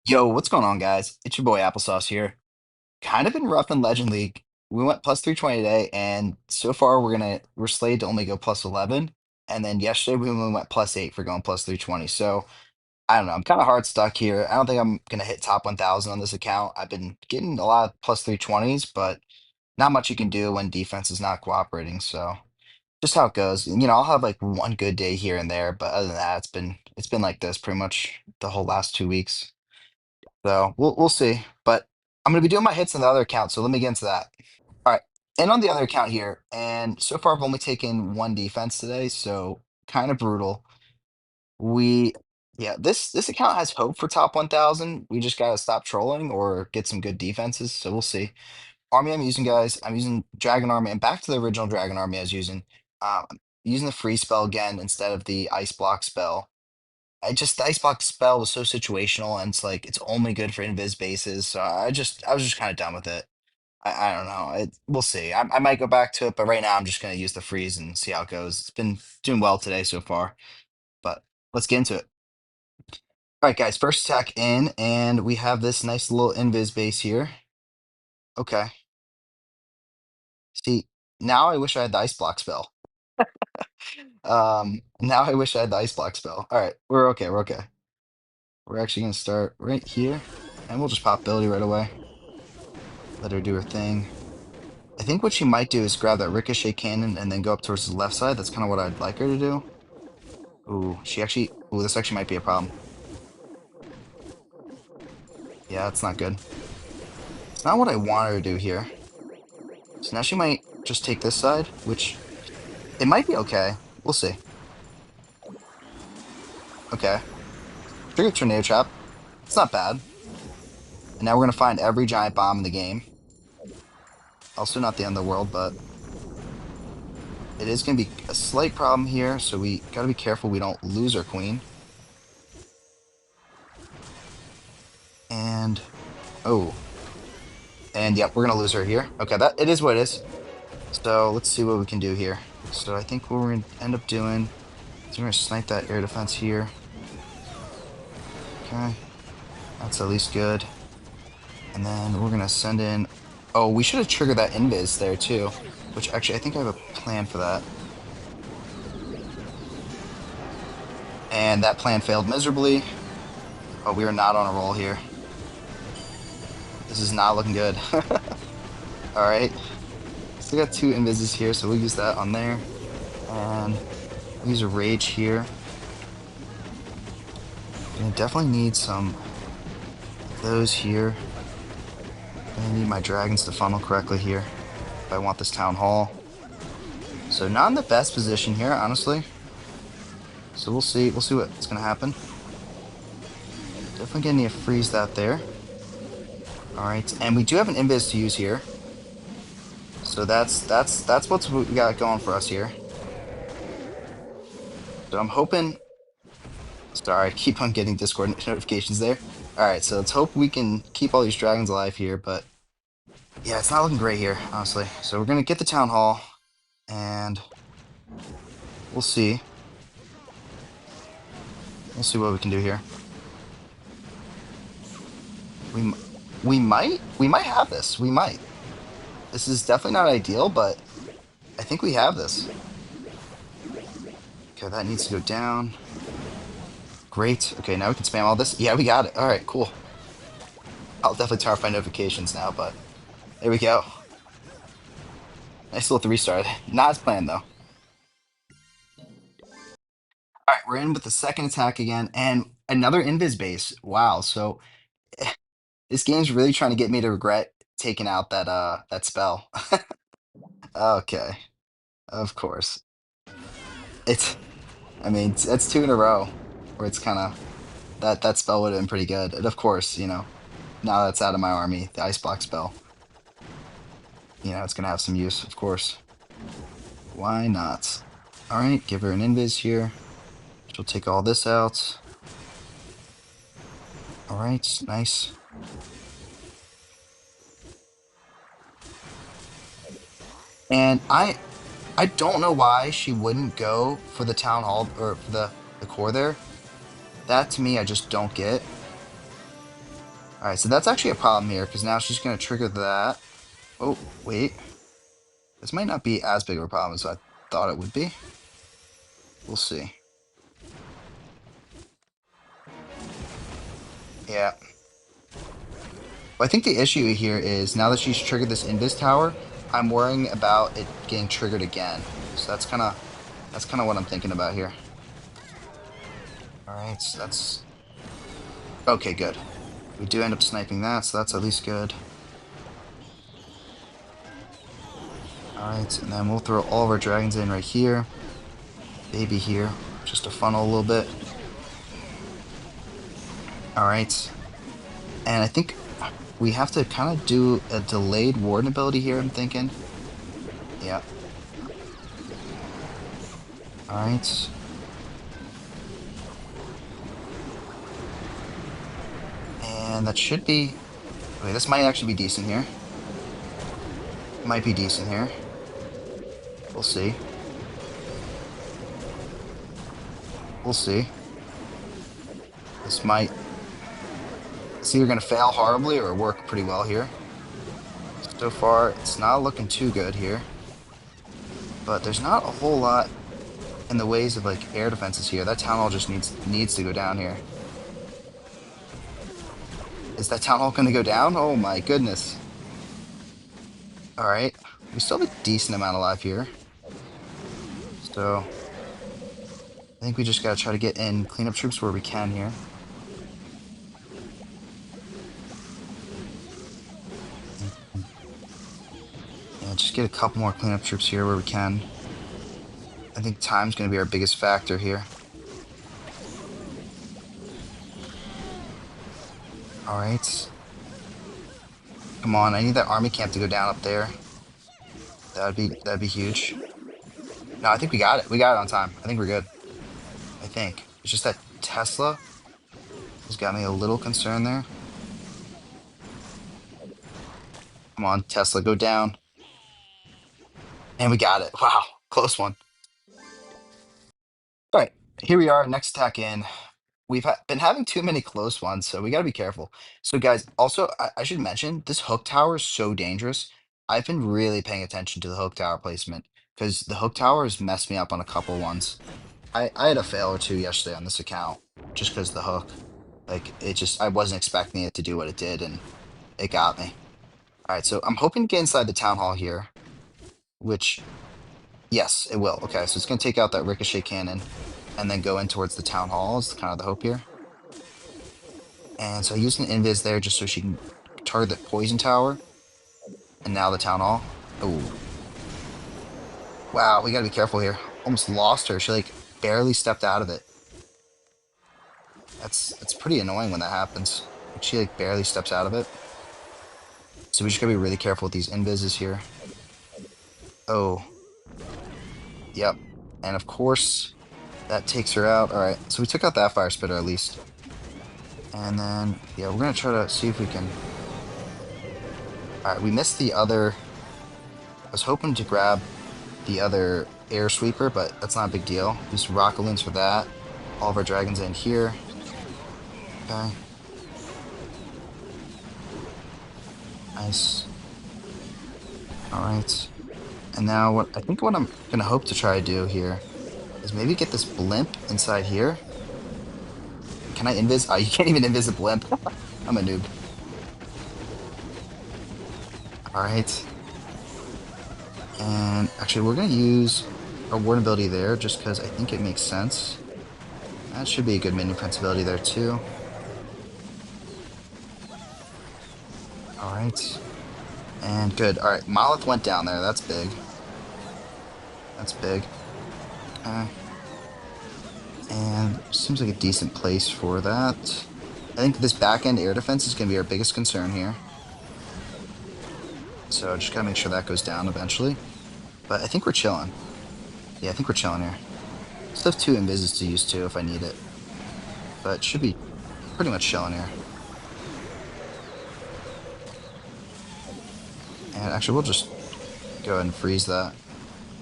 Yo, what's going on, guys? It's your boy Applesauce here. Kind of been rough in Legend League. We went plus 320 today, and so far we're slated to only go plus 11. And then yesterday we only went plus 8 for going plus 320. So I don't know. I'm kind of hard stuck here. I don't think I'm gonna hit top 1,000 on this account. I've been getting a lot of plus 320s, but not much you can do when defense is not cooperating. So just how it goes. I'll have like one good day here and there, but other than that, it's been like this pretty much the whole last 2 weeks. So we'll see. But I'm gonna be doing my hits on the other account, so let me get into that. All right. And on the other account here, and so far I've only taken one defense today, so kind of brutal. We Yeah, this account has hope for top 1,000. We just gotta stop trolling or get some good defenses, so we'll see. Army I'm using, guys, I'm using Dragon Army. And back to the original Dragon Army I was using. Using the free spell again instead of the ice block spell. The Icebox spell was so situational, and it's like it's only good for invis bases. So I was just kind of done with it. I don't know. We'll see. I might go back to it, but right now I'm just gonna use the freeze and see how it goes. It's been doing well today so far, but let's get into it. All right, guys. First attack in, and we have this nice little invis base here. Okay. See, now I wish I had the ice block spell. Now I wish I had the ice block spell. All right, we're okay. We're okay. We're actually gonna start right here, and we'll just pop ability right away. Let her do her thing. I think what she might do is grab that ricochet cannon and then go up towards the left side. That's kind of what I'd like her to do. Ooh, this actually might be a problem. Yeah, that's not good. It's not what I want her to do here. So now she might just take this side, which it might be okay. We'll see. Okay. Trigger tornado trap. It's not bad. And now we're gonna find every giant bomb in the game. Also not the end of the world, but it is gonna be a slight problem here, so we gotta be careful we don't lose our queen. And oh. And yep, we're gonna lose her here. Okay, that it is what it is. So let's see what we can do here. So I think what we're gonna end up doing is we're gonna snipe that air defense here. Okay, that's at least good. And then we're gonna send in. Oh, we should have triggered that invis there too. Which actually, I think I have a plan for that. And that plan failed miserably. Oh, we are not on a roll here. This is not looking good. All right. Still got two invises here, so we'll use that on there. And we'll use a rage here. I definitely need some of those here. I need my dragons to funnel correctly here if I want this town hall. So not in the best position here, honestly. So we'll see. We'll see what's gonna happen. Definitely gonna need to freeze that there. All right, and we do have an invis to use here. So that's what we got going for us here. So I'm hoping. Sorry, I keep on getting Discord notifications there. All right, so let's hope we can keep all these dragons alive here, but yeah, it's not looking great here, honestly. So we're gonna get the town hall, and we'll see. We'll see what we can do here. We we might have this. We might. This is definitely not ideal, but I think we have this. Okay, that needs to go down. Great. Okay, now we can spam all this. Yeah, we got it. All right, cool. I'll definitely turn off my notifications now, but there we go. Nice little 3-star. Not as planned, though. All right, we're in with the second attack again, and another invis base. Wow, so this game's really trying to get me to regret taking out that spell. Okay, of course. It's I mean, it's two in a row where it's kind of that spell would have been pretty good. And of course, now that's out of my army, the ice block spell, it's gonna have some use, of course. Why not? All right, give her an invis here. She'll take all this out. All right, nice. And I don't know why she wouldn't go for the town hall or for the core there. That to me, I just don't get. All right, so that's actually a problem here because now she's going to trigger that. Oh, wait. This might not be as big of a problem as I thought it would be. We'll see. Yeah. Well, I think the issue here is now that she's triggered this Invis tower, I'm worrying about it getting triggered again. So that's kind of what I'm thinking about here. All right, so that's okay. Good. We do end up sniping that, so that's at least good. All right, and then we'll throw all of our dragons in right here. Baby here, just to funnel a little bit. All right, and I think we have to kind of do a delayed warden ability here, I'm thinking. Yeah. All right. And that should be... Okay, this might actually be decent here. Might be decent here. We'll see. We'll see. This might... It's either going to fail horribly or work pretty well here. So far, it's not looking too good here. But there's not a whole lot in the ways of like air defenses here. That town hall just needs to go down here. Is that town hall going to go down? Oh my goodness. All right. We still have a decent amount alive here. So I think we just got to try to get in cleanup troops where we can here. Yeah, just get a couple more cleanup troops here where we can. I think time's going to be our biggest factor here. All right. Come on, I need that army camp to go down up there. That'd be huge. No, I think we got it. We got it on time. I think we're good. I think. It's just that Tesla has got me a little concerned there. Come on, Tesla, go down. And we got it. Wow, close one. All right, here we are, next attack in. We've been having too many close ones, so we got to be careful. So, guys, also, I should mention this hook tower is so dangerous. I've been really paying attention to the hook tower placement because the hook tower has messed me up on a couple ones. I had a fail or two yesterday on this account just because the hook. Like, it just, I wasn't expecting it to do what it did, and it got me. All right, so I'm hoping to get inside the town hall here, which, yes, it will. Okay, so it's going to take out that ricochet cannon and then go in towards the town hall is kind of the hope here. And so I used an invis there just so she can target the poison tower. And now the town hall. Oh. Wow, we gotta be careful here. Almost lost her. She like barely stepped out of it. That's pretty annoying when that happens. Like, she like barely steps out of it. So we just gotta be really careful with these invises here. Oh. Yep. And of course, that takes her out. Alright, so we took out that fire spitter at least. And then, yeah, we're gonna try to see if we can... Alright, we missed the other... I was hoping to grab the other air sweeper, but that's not a big deal. Use rocket loons for that. All of our dragons in here. Okay. Nice. Alright. And now what I think what I'm gonna hope to try to do here is maybe get this blimp inside here. Can I invis? Oh, you can't even invis a blimp. I'm a noob. Alright. And actually we're gonna use our warden ability there just because I think it makes sense. That should be a good minion prince ability there too. Alright. And good. Alright, Molith went down there. That's big. That's big. Okay. And seems like a decent place for that. I think this back-end air defense is going to be our biggest concern here. So just gotta make sure that goes down eventually. But I think we're chilling. Yeah, I think we're chilling here. Still have two invises to use too if I need it. But should be pretty much chilling here. And actually we'll just go ahead and freeze that.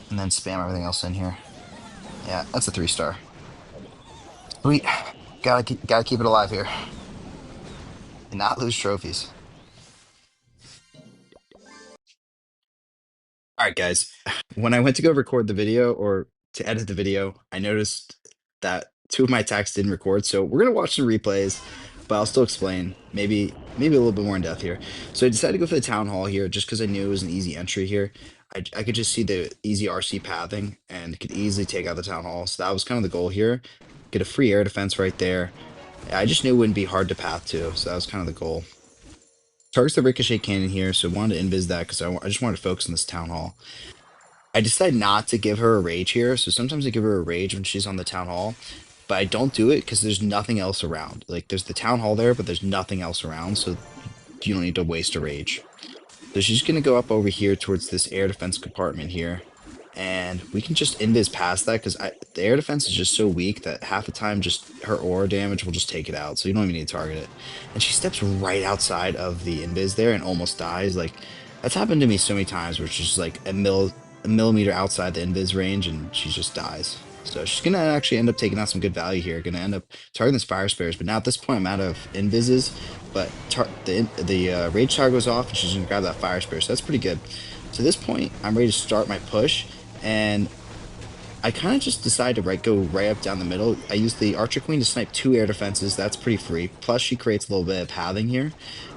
And then spam everything else in here. Yeah, that's a 3-star. Sweet. Gotta keep it alive here. Cannot lose trophies. All right, guys. When I went to go record the video or to edit the video, I noticed that two of my attacks didn't record. So we're gonna watch the replays, but I'll still explain. Maybe a little bit more in depth here. So I decided to go for the town hall here just because I knew it was an easy entry here. I could just see the easy RC pathing and could easily take out the town hall. So that was kind of the goal here. Get a free air defense right there. I just knew it wouldn't be hard to path to, so that was kind of the goal. Targets the ricochet cannon here, so wanted to invis that because I just wanted to focus on this town hall. I decide not to give her a rage here. So sometimes I give her a rage when she's on the town hall, but I don't do it because there's nothing else around. Like there's the town hall there, but there's nothing else around, so you don't need to waste a rage. So she's gonna go up over here towards this air defense compartment here, and we can just invis past that because the air defense is just so weak that half the time just her aura damage will just take it out. So you don't even need to target it. And she steps right outside of the invis there and almost dies. Like that's happened to me so many times where she's just like a millimeter outside the invis range and she just dies. So she's gonna actually end up taking out some good value here. Gonna end up targeting this fire spares, but now at this point I'm out of invises. But the rage tar goes off and she's gonna grab that fire spare, so that's pretty good. So at this point I'm ready to start my push, and I kind of just decided to go right up down the middle. I used the Archer Queen to snipe 2 air defenses. That's pretty free. Plus she creates a little bit of pathing here.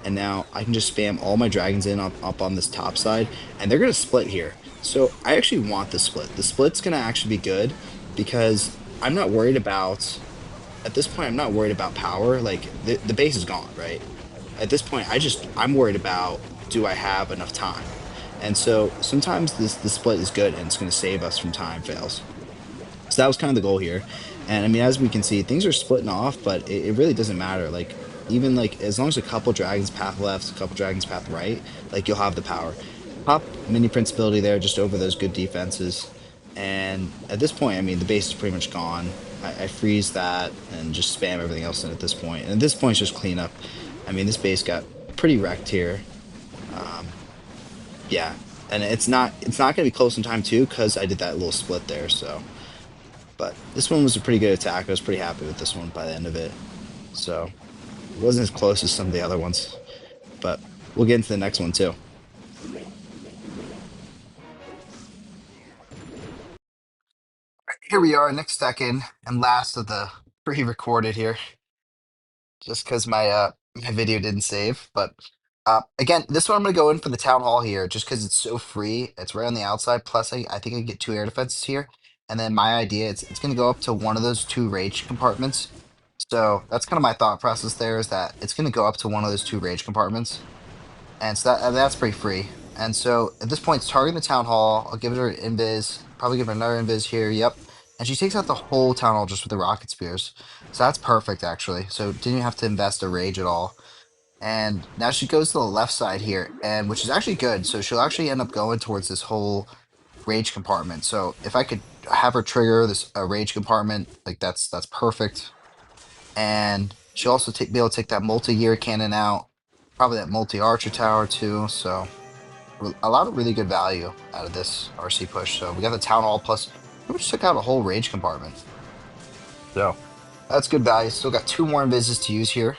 And now I can just spam all my dragons in up on this top side. And they're going to split here. So I actually want the split. The split's going to actually be good because I'm not worried about... At this point, I'm not worried about power. Like, the base is gone, right? At this point, I'm worried about, do I have enough time? And so sometimes the split is good and it's going to save us from time fails. So that was kind of the goal here. And I mean, as we can see, things are splitting off, but it really doesn't matter. Like, even like, as long as a couple dragons path left, a couple dragons path right, like, you'll have the power. Pop mini principality there just over those good defenses. And at this point, I mean, the base is pretty much gone. I freeze that and just spam everything else in at this point. And at this point, it's just cleanup. I mean, this base got pretty wrecked here. Um, yeah, and it's not gonna be close in time too because I did that little split there. So. But this one was a pretty good attack. I was pretty happy with this one by the end of it. So it wasn't as close as some of the other ones. But we'll get into the next one too. Here we are, next second and last of the pre-recorded here. Just because my video didn't save. But again, this one I'm gonna go in for the town hall here, just because it's so free. It's right on the outside. Plus, I think I get 2 air defenses here. And then my idea, it's gonna go up to one of those 2 rage compartments. So that's kind of my thought process there, is that it's gonna go up to one of those 2 rage compartments. And so that's pretty free. And so at this point, it's targeting the town hall. I'll give her an invis, probably give her another invis here. Yep. And she takes out the whole town hall just with the rocket spears. So that's perfect, actually. So didn't even have to invest a rage at all. And now she goes to the left side here, and which is actually good. So she'll actually end up going towards this whole rage compartment. So if I could have her trigger this rage compartment, like that's perfect. And she'll also be able to take that multi-year cannon out, probably that multi-archer tower too. So a lot of really good value out of this RC push. So we got the town hall plus we just took out a whole rage compartment. So that's good value. Still got 2 more invises to use here.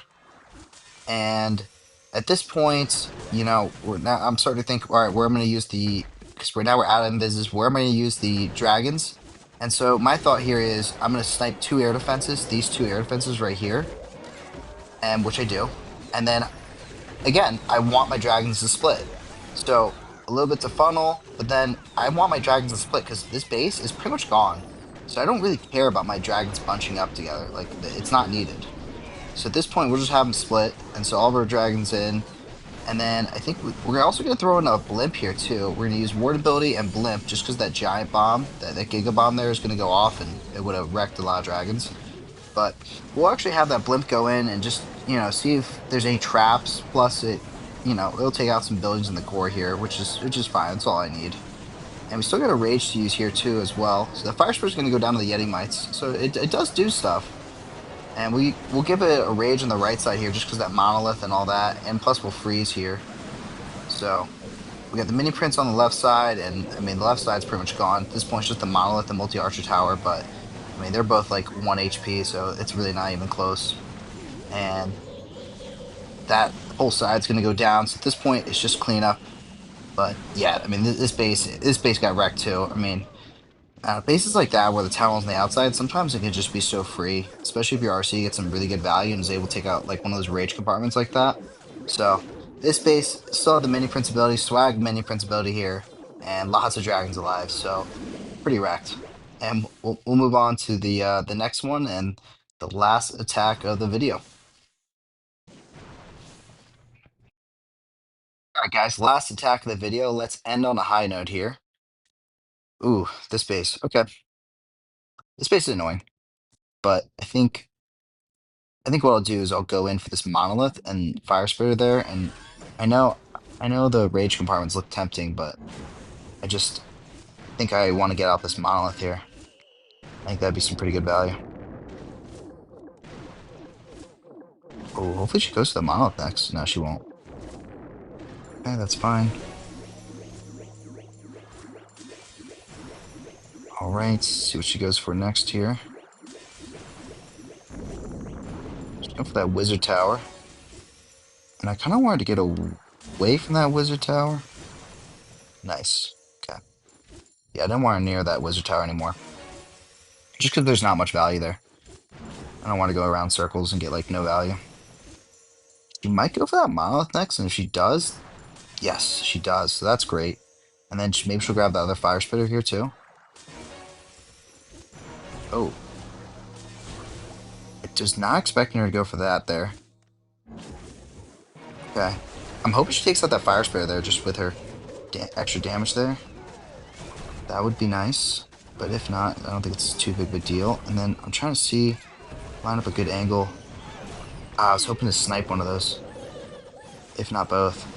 And at this point, you know, I'm starting to think, all right, where am I going to use because right now we're out of invises, where am I going to use the dragons? And so my thought here is I'm going to snipe 2 air defenses, these 2 air defenses right here, and which I do. And then, again, I want my dragons to split. So a little bit to funnel, but then I want my dragons to split because this base is pretty much gone. So I don't really care about my dragons bunching up together. Like, it's not needed. So at this point, we'll just have them split, and so all of our dragons in. And then I think we're also going to throw in a blimp here too. We're going to use ward ability and blimp just because that giant bomb, that giga bomb there is going to go off and it would have wrecked a lot of dragons. But we'll actually have that blimp go in and just, you know, see if there's any traps. Plus it, you know, it'll take out some buildings in the core here, which is fine. That's all I need. And we still got a rage to use here too as well. So the fire spur is going to go down to the Yeti mites. So it does do stuff. And we'll give it a rage on the right side here just because that monolith and all that. And plus we'll freeze here. So we got the mini prince on the left side. And I mean, the left side's pretty much gone. At this point, it's just the monolith, the multi-archer tower. But I mean, they're both like 1 HP. So it's really not even close. And that whole side's going to go down. So at this point, it's just cleanup. But yeah, I mean, this base got wrecked too. I mean, bases like that where the tower's on the outside, sometimes it can just be so free, especially if your RC gets some really good value and is able to take out like one of those rage compartments like that. So this base still had the mini prince ability, swag mini prince ability here, and lots of dragons alive. So pretty wrecked. And we'll move on to the next one and the last attack of the video. All right, guys, last attack of the video. Let's end on a high note here. Ooh, this base. Okay, this base is annoying, but I think what I'll do is I'll go in for this monolith and fire spitter there, and I know I know the rage compartments look tempting, but I just think I want to get out this monolith here. I think that'd be some pretty good value. Oh, hopefully she goes to the monolith next. No, she won't. Okay, that's fine. All right, see what she goes for next here. She's going for that wizard tower, and I kind of wanted to get away from that wizard tower. Nice. Okay. Yeah, I didn't want to near that wizard tower anymore. Just because there's not much value there. I don't want to go around circles and get like no value. She might go for that monolith next, and if she does, yes, she does. So that's great. And then maybe she'll grab the other fire spitter here too. Oh, I was not expecting her to go for that there. Okay, I'm hoping she takes out that fire spitter there just with her extra damage there. That would be nice, but if not, I don't think it's too big of a deal. And then I'm trying to see, line up a good angle. I was hoping to snipe one of those, if not both.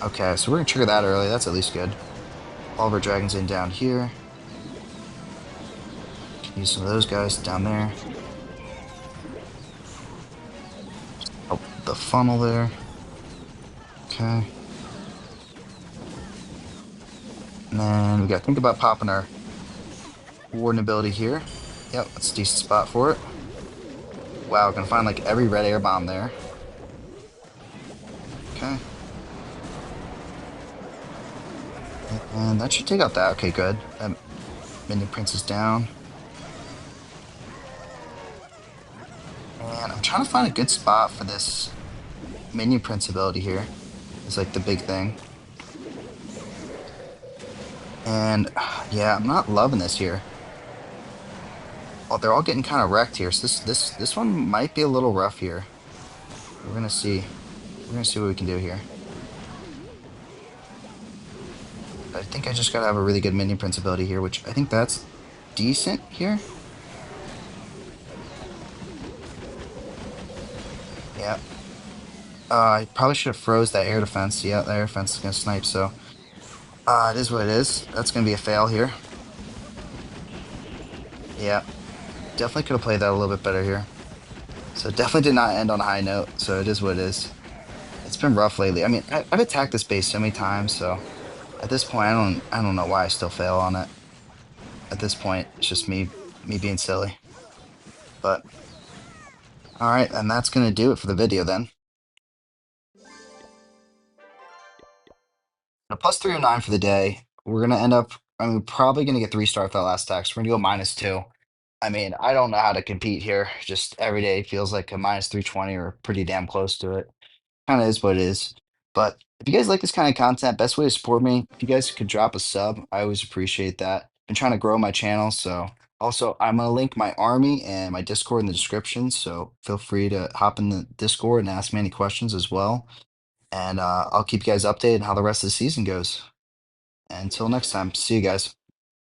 Okay, so we're gonna trigger that early. That's at least good. All of our dragons in down here. Use some of those guys down there. Help the funnel there. Okay. And then we gotta think about popping our warden ability here. Yep, that's a decent spot for it. Wow, gonna find like every red air bomb there. Okay. And that should take out that. Okay, good. That minion prince is down. And I'm trying to find a good spot for this minion prince ability here. It's like the big thing. And yeah, I'm not loving this here. Oh, they're all getting kind of wrecked here. So this one might be a little rough here. We're gonna see. We're gonna see what we can do here. I think I just gotta have a really good minion prince ability here, which I think that's decent here. Yeah. I probably should have froze that air defense. Yeah, the air defense is gonna snipe, so it is what it is. That's gonna be a fail here. Yeah. Definitely could have played that a little bit better here. So definitely did not end on a high note, so it is what it is. It's been rough lately. I mean, I've attacked this base so many times, so at this point I don't know why I still fail on it. At this point, it's just me being silly. But alright, and that's gonna do it for the video then. A plus 309 for the day. We're gonna end up. I mean, we're probably gonna get 3 star for that last tax. We're gonna go -2. I mean, I don't know how to compete here. Just every day feels like a -320 or pretty damn close to it. Kind of is what it is. But if you guys like this kind of content, best way to support me, if you guys could drop a sub, I always appreciate that. I'm trying to grow my channel, so also I'm gonna link my army and my Discord in the description. So feel free to hop in the Discord and ask me any questions as well. And I'll keep you guys updated on how the rest of the season goes. Until next time, see you guys.